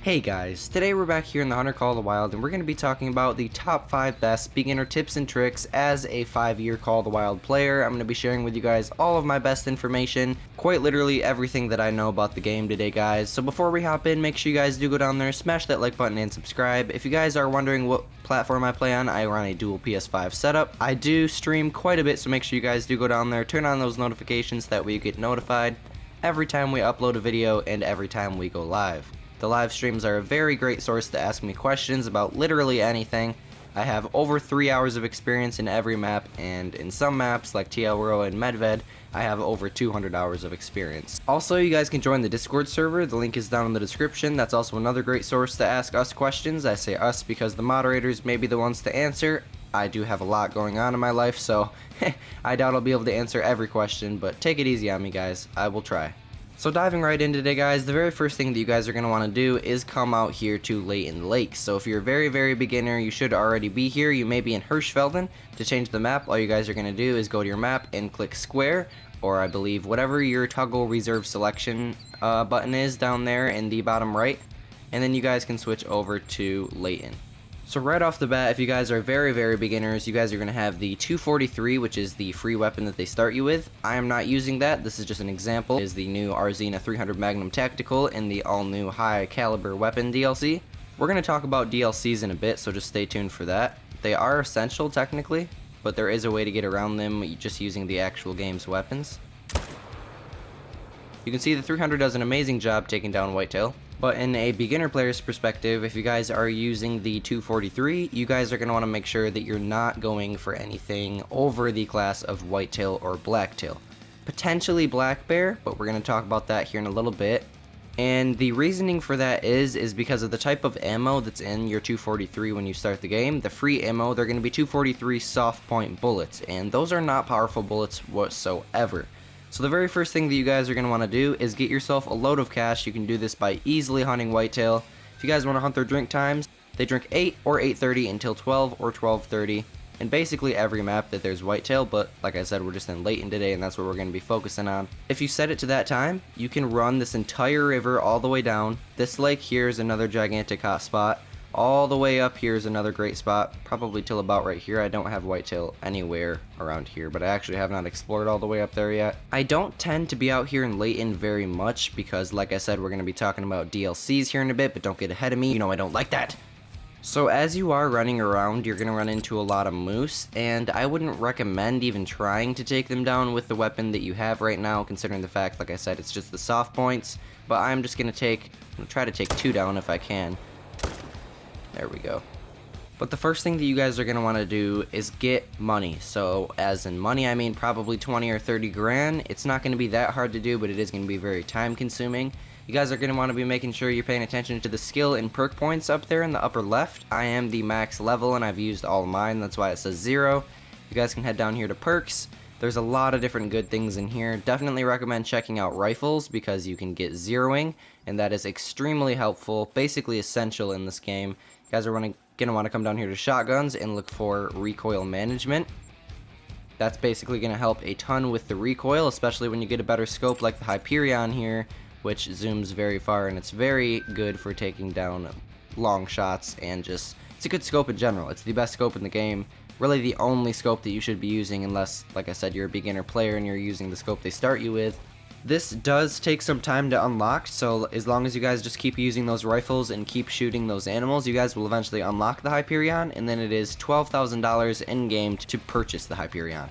Hey guys, today we're back here in the Hunter Call of the Wild and we're going to be talking about the top 5 best beginner tips and tricks as a 5-year Call of the Wild player. I'm going to be sharing with you guys all of my best information, quite literally everything that I know about the game today guys. So before we hop in, make sure you guys do go down there, smash that like button and subscribe. If you guys are wondering what platform I play on, I run a dual PS5 setup. I do stream quite a bit, so make sure you guys do go down there, turn on those notifications, that way you get notified every time we upload a video and every time we go live. The live streams are a very great source to ask me questions about literally anything. I have over 3 hours of experience in every map, and in some maps like TL Row and Medved, I have over 200 hours of experience. Also, you guys can join the Discord server, the link is down in the description. That's also another great source to ask us questions. I say us because the moderators may be the ones to answer. I do have a lot going on in my life, so I doubt I'll be able to answer every question, but take it easy on me guys, I will try. So diving right in today guys, the very first thing that you guys are going to want to do is come out here to Layton Lake. So if you're a very beginner, you should already be here. You may be in Hirschfelden. To change the map, all you guys are going to do is go to your map and click square, or I believe whatever your toggle reserve selection button is down there in the bottom right, and then you guys can switch over to Layton. So right off the bat, if you guys are very beginners, you guys are going to have the 243, which is the free weapon that they start you with. I am not using that. This is just an example. It is the new Arzina 300 Magnum Tactical in the all-new high caliber weapon DLC. We're going to talk about DLCs in a bit, so just stay tuned for that. They are essential technically, but there is a way to get around them just using the actual game's weapons. You can see the 300 does an amazing job taking down Whitetail. But in a beginner player's perspective, if you guys are using the 243, you guys are going to want to make sure that you're not going for anything over the class of Whitetail or Blacktail. Potentially Black Bear, but we're going to talk about that here in a little bit. And the reasoning for that is because of the type of ammo that's in your 243 when you start the game. The free ammo, they're going to be 243 soft point bullets, and those are not powerful bullets whatsoever. So the very first thing that you guys are going to want to do is get yourself a load of cash. You can do this by easily hunting Whitetail. If you guys want to hunt their drink times, they drink 8 or 8:30 until 12 or 12:30. And basically every map that there's Whitetail, but like I said, we're just in Layton today and that's what we're going to be focusing on. If you set it to that time, you can run this entire river all the way down. This lake here is another gigantic hot spot. All the way up here is another great spot, probably till about right here. I don't have Whitetail anywhere around here, but I actually have not explored all the way up there yet. I don't tend to be out here in Layton very much because, like I said, we're going to be talking about DLCs here in a bit, but don't get ahead of me. You know I don't like that. So as you are running around, you're going to run into a lot of moose, and I wouldn't recommend even trying to take them down with the weapon that you have right now, considering the fact, like I said, it's just the soft points. But I'm just going to try to take 2 down if I can. There we go. But the first thing that you guys are going to want to do is get money. So as in money, I mean probably 20 or 30 grand. It's not going to be that hard to do, but it is going to be very time consuming. You guys are going to want to be making sure you're paying attention to the skill and perk points up there in the upper left. I am the max level and I've used all of mine. That's why it says 0. You guys can head down here to perks. There's a lot of different good things in here. Definitely recommend checking out rifles because you can get zeroing, and that is extremely helpful, basically essential in this game. You guys are going to want to come down here to shotguns and look for recoil management. That's basically going to help a ton with the recoil, especially when you get a better scope like the Hyperion here, which zooms very far, and it's very good for taking down long shots, and just, it's a good scope in general. It's the best scope in the game. Really the only scope that you should be using unless, like I said, you're a beginner player and you're using the scope they start you with. This does take some time to unlock, so as long as you guys just keep using those rifles and keep shooting those animals, you guys will eventually unlock the Hyperion, and then it is $12,000 in-game to purchase the Hyperion.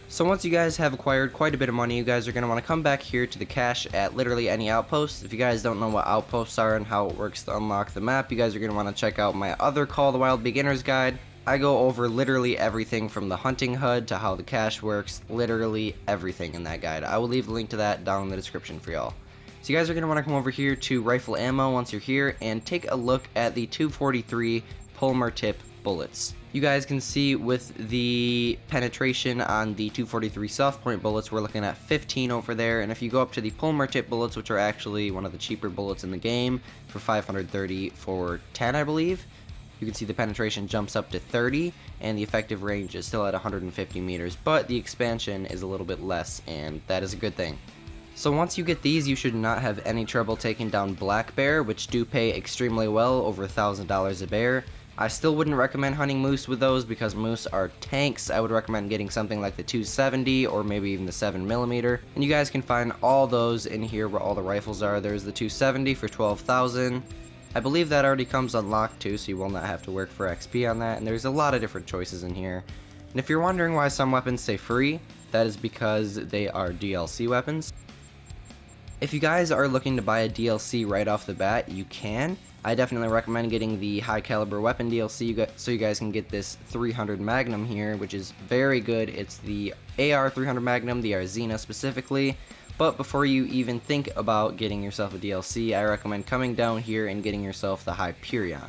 So once you guys have acquired quite a bit of money, you guys are going to want to come back here to the cache at literally any outpost. If you guys don't know what outposts are and how it works to unlock the map, you guys are going to want to check out my other Call of the Wild Beginner's Guide. I go over literally everything from the hunting HUD to how the cache works, literally everything in that guide. I will leave a link to that down in the description for y'all. So you guys are going to want to come over here to rifle ammo once you're here and take a look at the 243 Polymer Tip bullets. You guys can see with the penetration on the 243 soft point bullets, we're looking at 15 over there, and if you go up to the Polymer Tip bullets, which are actually one of the cheaper bullets in the game, for 530 for 10 I believe, you can see the penetration jumps up to 30 and the effective range is still at 150 meters, but the expansion is a little bit less, and that is a good thing. So once you get these, you should not have any trouble taking down black bear, which do pay extremely well, over $1,000 a bear. I still wouldn't recommend hunting moose with those because moose are tanks. I would recommend getting something like the 270 or maybe even the 7mm. And you guys can find all those in here where all the rifles are. There's the 270 for 12,000. I believe that already comes unlocked too, so you will not have to work for XP on that. And there's a lot of different choices in here. And if you're wondering why some weapons stay free, that is because they are DLC weapons. If you guys are looking to buy a DLC right off the bat, you can. I definitely recommend getting the high caliber weapon DLC so you guys can get this 300 Magnum here, which is very good. It's the AR 300 Magnum, the Arzina specifically. But before you even think about getting yourself a DLC, I recommend coming down here and getting yourself the Hyperion.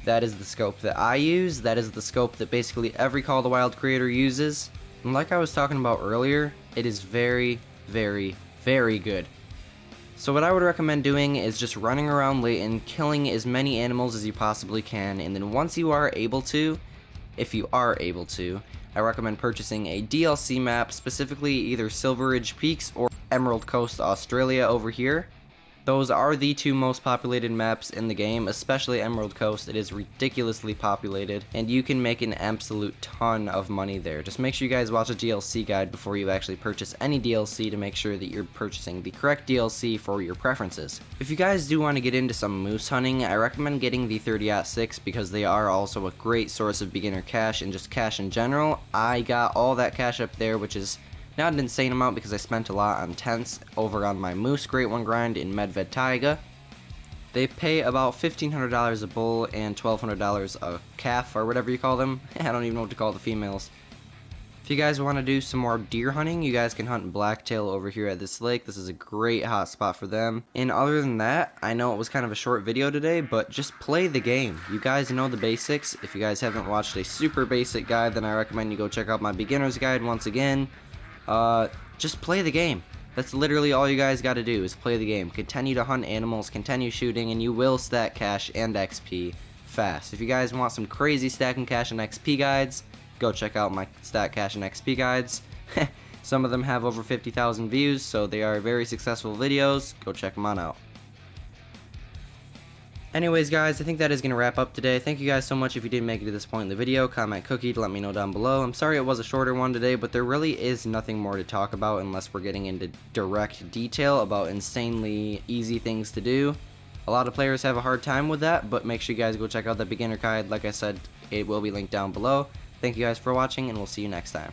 That is the scope that I use. That is the scope that basically every Call of the Wild creator uses. And like I was talking about earlier, it is very, very, very good. So what I would recommend doing is just running around Layton, killing as many animals as you possibly can, and then once you are able to, if you are able to, I recommend purchasing a DLC map, specifically either Silver Ridge Peaks or Emerald Coast Australia over here. Those are the two most populated maps in the game, especially Emerald Coast. It is ridiculously populated, and you can make an absolute ton of money there. Just make sure you guys watch a DLC guide before you actually purchase any DLC to make sure that you're purchasing the correct DLC for your preferences. If you guys do want to get into some moose hunting, I recommend getting the 30-06 because they are also a great source of beginner cash and just cash in general. I got all that cash up there, which is not an insane amount because I spent a lot on tents over on my Moose Great One grind in Medved Taiga. They pay about $1,500 a bull and $1,200 a calf, or whatever you call them. I don't even know what to call the females. If you guys want to do some more deer hunting, you guys can hunt blacktail over here at this lake. This is a great hot spot for them. And other than that, I know it was kind of a short video today, but just play the game. You guys know the basics. If you guys haven't watched a super basic guide, then I recommend you go check out my beginner's guide once again. Just play the game. That's literally all you guys gotta do is play the game. Continue to hunt animals, continue shooting, and you will stack cash and XP fast. If you guys want some crazy stacking cash and XP guides, go check out my stack cash and XP guides. Some of them have over 50,000 views, so they are very successful videos. Go check them on out. Anyways guys, I think that is going to wrap up today. Thank you guys so much if you did make it to this point in the video. Comment cookie to let me know down below. I'm sorry it was a shorter one today, but there really is nothing more to talk about unless we're getting into direct detail about insanely easy things to do. A lot of players have a hard time with that, but make sure you guys go check out the beginner guide. Like I said, it will be linked down below. Thank you guys for watching, and we'll see you next time.